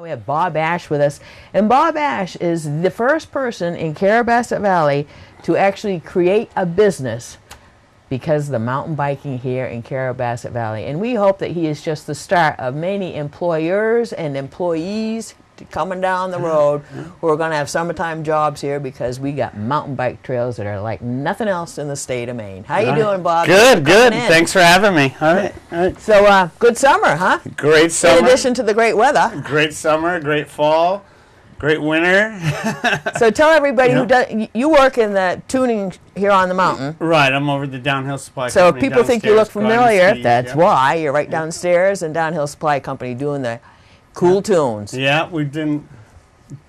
Now we have BobAsh with us, and BobAsh is the first person in Carrabassett Valley to actually create a business because of the mountain biking here in Carrabassett Valley. And we hope that he is just the start of many employers and employees coming down the road who are going to have summertime jobs here because we got mountain bike trails that are like nothing else in the state of Maine. How you doing, Bob? Good, good. Thanks for having me. All right, all right. So, good summer, huh? Great summer. In addition to the great weather. Great summer, great fall, great winter. So tell everybody who does, you work in the tuning here on the mountain. Right, I'm over the Downhill Supply So Company. if people think you look familiar, that's yeah. why. You're right downstairs in Downhill Supply Company doing the cool tunes. Yeah, we've been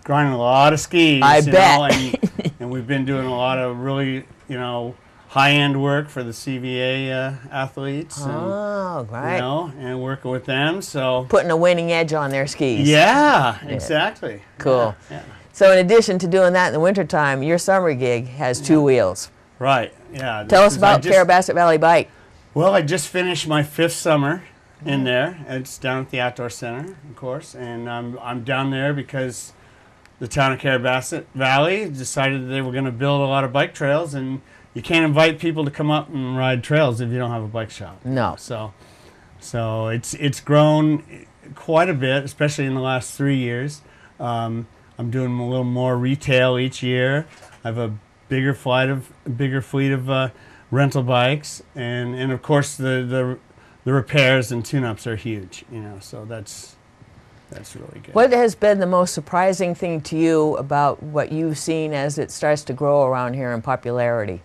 grinding a lot of skis. I bet. And we've been doing a lot of really, high-end work for the CVA athletes. Oh, right. And working with them, so. Putting a winning edge on their skis. Yeah, exactly. Cool. Yeah. So in addition to doing that in the wintertime, your summer gig has two wheels. Right, yeah. Tell us about Carrabassett Valley Bike. Well, I just finished my 5th summer in there. It's down at the Outdoor Center, of course, and I'm down there because the town of Carrabassett Valley decided that they were going to build a lot of bike trails, and you can't invite people to come up and ride trails if you don't have a bike shop. No. So it's grown quite a bit, especially in the last 3 years. I'm doing a little more retail each year. I have a bigger fleet of rental bikes, and of course the repairs and tune-ups are huge. So that's really good. What has been the most surprising thing to you about what you've seen as it starts to grow around here in popularity?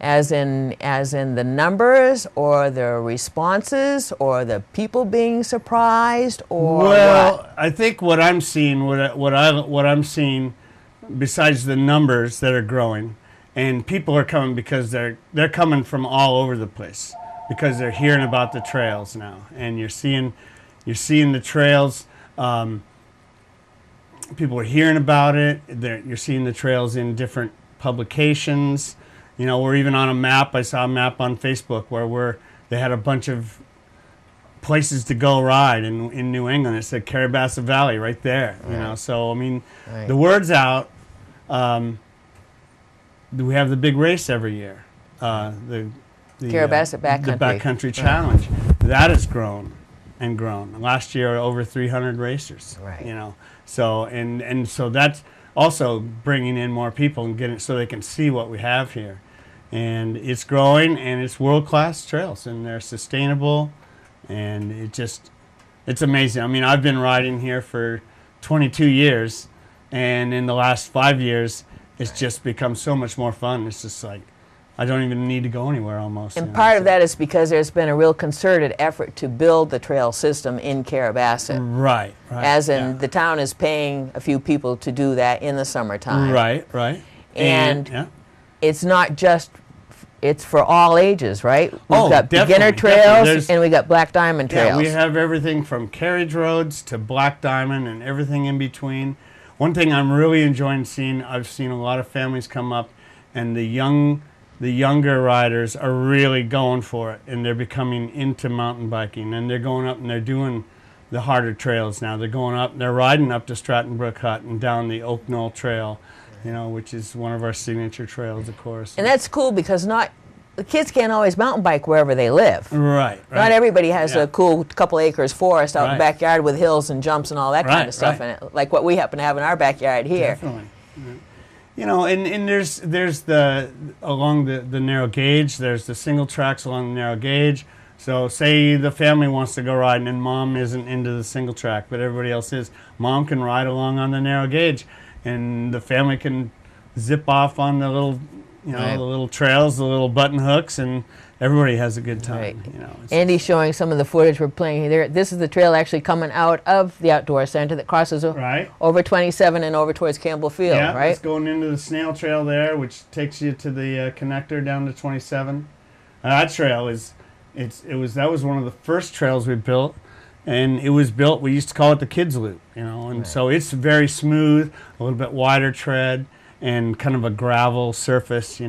As in the numbers, or the responses, or the people being surprised, or what? I think what I'm seeing, what I'm seeing, besides the numbers that are growing, and people are coming because they're coming from all over the place because they're hearing about the trails now, and you're seeing the trails. People are hearing about it. You're seeing the trails in different publications. We're even on a map. I saw a map on Facebook where they had a bunch of places to go ride in New England. It said Carrabassett Valley right there. Right. So Right. the word's out. We have the big race every year. The Carrabassett Backcountry. The Backcountry Challenge. That has grown and grown. Last year, over 300 racers. Right. So and so that's also bringing in more people and getting so they can see what we have here. And it's growing, and it's world-class trails, and they're sustainable, and it's amazing. I mean, I've been riding here for 22 years, and in the last 5 years, it's just become so much more fun. It's just like, I don't even need to go anywhere almost. And part of that is because there's been a real concerted effort to build the trail system in Carrabassett. Right. As in, the town is paying a few people to do that in the summertime. Right. And it's not just, it's for all ages, right? We've got definitely, beginner trails, and we got black diamond trails. Yeah, we have everything from carriage roads to black diamond and everything in between. One thing I'm really enjoying seeing, I've seen a lot of families come up, and the younger riders are really going for it, and they're becoming into mountain biking, and they're going up and they're doing the harder trails now. They're going up, they're riding up to Stratton Brook Hut and down the Oak Knoll Trail, which is one of our signature trails, of course. And that's cool because the kids can't always mountain bike wherever they live. Right. Not everybody has a cool couple acres forest out in the backyard with hills and jumps and all that kind of stuff in it, like what we happen to have in our backyard here. Definitely. And there's along the narrow gauge, there's the single tracks along the narrow gauge. So say the family wants to go riding and mom isn't into the single track, but everybody else is. Mom can ride along on the narrow gauge, and the family can zip off on the little, the little trails, the little button hooks, and everybody has a good time. Right. Andy's showing some of the footage we're playing here. This is the trail actually coming out of the Outdoor Center that crosses over 27 and over towards Campbell Field, right? It's going into the snail trail there, which takes you to the connector down to 27. That trail that was one of the first trails we built, and it was built, we used to call it the kids loop, and so it's very smooth, a little bit wider tread, and kind of a gravel surface,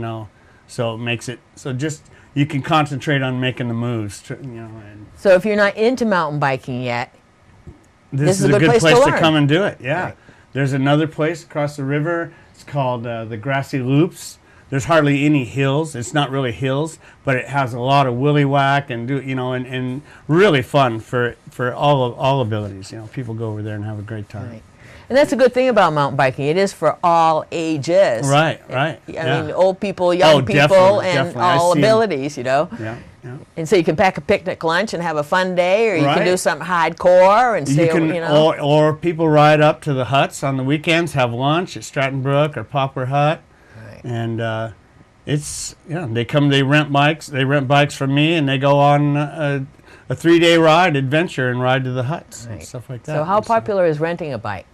so it makes it, so just, you can concentrate on making the moves, So if you're not into mountain biking yet, this is a good place to come and do it. Yeah. Right. There's another place across the river. It's called the Grassy Loops. There's hardly any hills. It's not really hills, but it has a lot of willy whack and and really fun for all abilities. People go over there and have a great time. Right. And that's a good thing about mountain biking. It is for all ages. Right. I mean, old people, young people, and all abilities. Yeah. And so you can pack a picnic lunch and have a fun day, or you can do something hardcore and stay. Or people ride up to the huts on the weekends, have lunch at Stratton Brook or Poplar Hut. And they rent bikes from me, and they go on a 3-day adventure and ride to the huts and stuff like that. So how popular is renting a bike?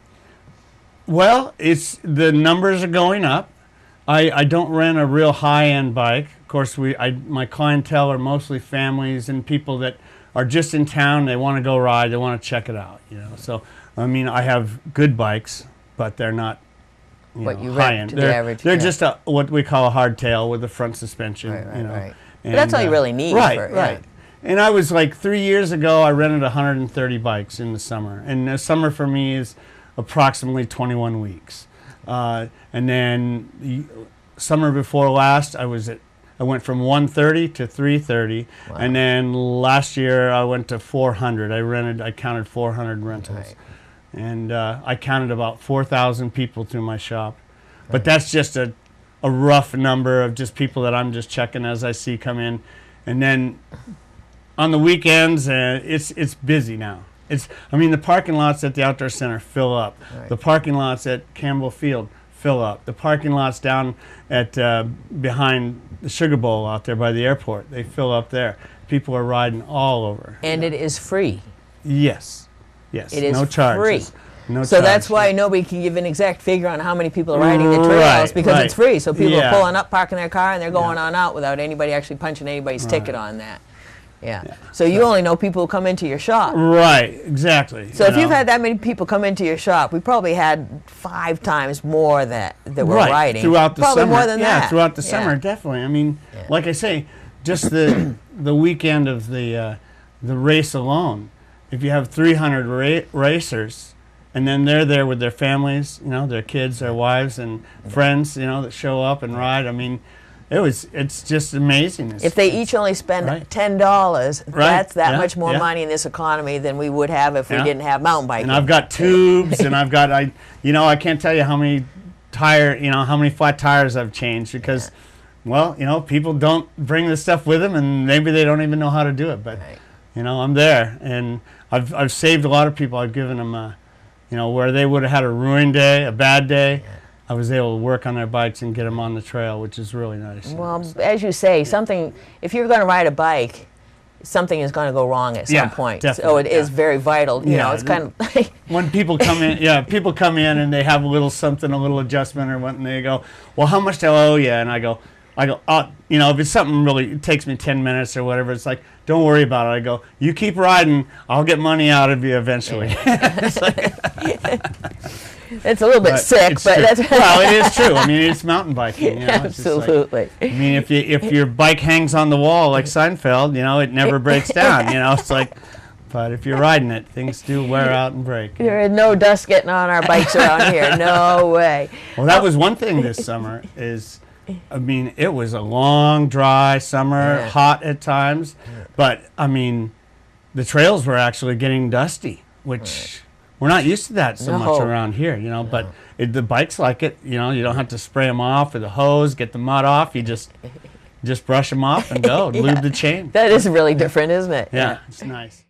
Well, the numbers are going up. I don't rent a real high-end bike. Of course, my clientele are mostly families and people that are just in town. They want to go ride. They want to check it out. So I mean, I have good bikes, but they're not. You high rent end. to the average. They're just what we call a hardtail with a front suspension. Right. And but that's all you really need. Right. And I was like 3 years ago, I rented 130 bikes in the summer. And the summer for me is approximately 21 weeks. And then the summer before last, I went from 130 to 330. Wow. And then last year I went to 400. I counted 400 rentals. Right. And I counted about 4,000 people through my shop. But that's just a rough number of just people that I'm just checking as I see come in. And then on the weekends, it's busy now. The parking lots at the Outdoor Center fill up. Right. The parking lots at Campbell Field fill up. The parking lots down at behind the Sugar Bowl out there by the airport, they fill up there. People are riding all over. And it is free. Yes. It is no charges. free. No so charge, that's why nobody can give an exact figure on how many people are riding the trails, because it's free. So people are pulling up, parking their car, and they're going on out without anybody actually punching anybody's ticket on that. Yeah. So you only know people who come into your shop. Right, exactly. So if you've had that many people come into your shop, we probably had 5 times more that were riding. Throughout the probably summer. More than that. Yeah, throughout the summer, definitely. I mean, like I say, just the weekend of the race alone, if you have 300 racers, and then they're there with their families, their kids, their wives, and friends, that show up and ride. I mean, it's just amazing. If they each only spend $10, that's that much more money in this economy than we would have if we didn't have mountain biking. And I've got tubes, and I've got I can't tell you how many flat tires I've changed because, people don't bring this stuff with them, and maybe they don't even know how to do it. But I'm there, and I've saved a lot of people. I've given them where they would have had a ruined day, a bad day. I was able to work on their bikes and get them on the trail, which is really nice. Well, as you say, if you're going to ride a bike, something is going to go wrong at some point. Definitely, so it is very vital. It's kind of like when people come in, people come in and they have a little adjustment or what, and they go, well, how much do I owe you? And I go, if it's something really, it takes me 10 minutes or whatever, it's like, don't worry about it. I go, you keep riding, I'll get money out of you eventually. It's a little bit sick, but that's well, it is true. I mean, it's mountain biking. Absolutely. I mean, if your bike hangs on the wall like Seinfeld, it never breaks down. It's like, but if you're riding it, things do wear out and break. There is no dust getting on our bikes around here. No way. Well, that was one thing this summer is. It was a long, dry summer, hot at times, but, the trails were actually getting dusty, which we're not used to that so much around here, but the bikes like it, you don't have to spray them off with a hose, get the mud off, you just brush them off and go, lube the chain. That is really different, isn't it? Yeah, it's nice.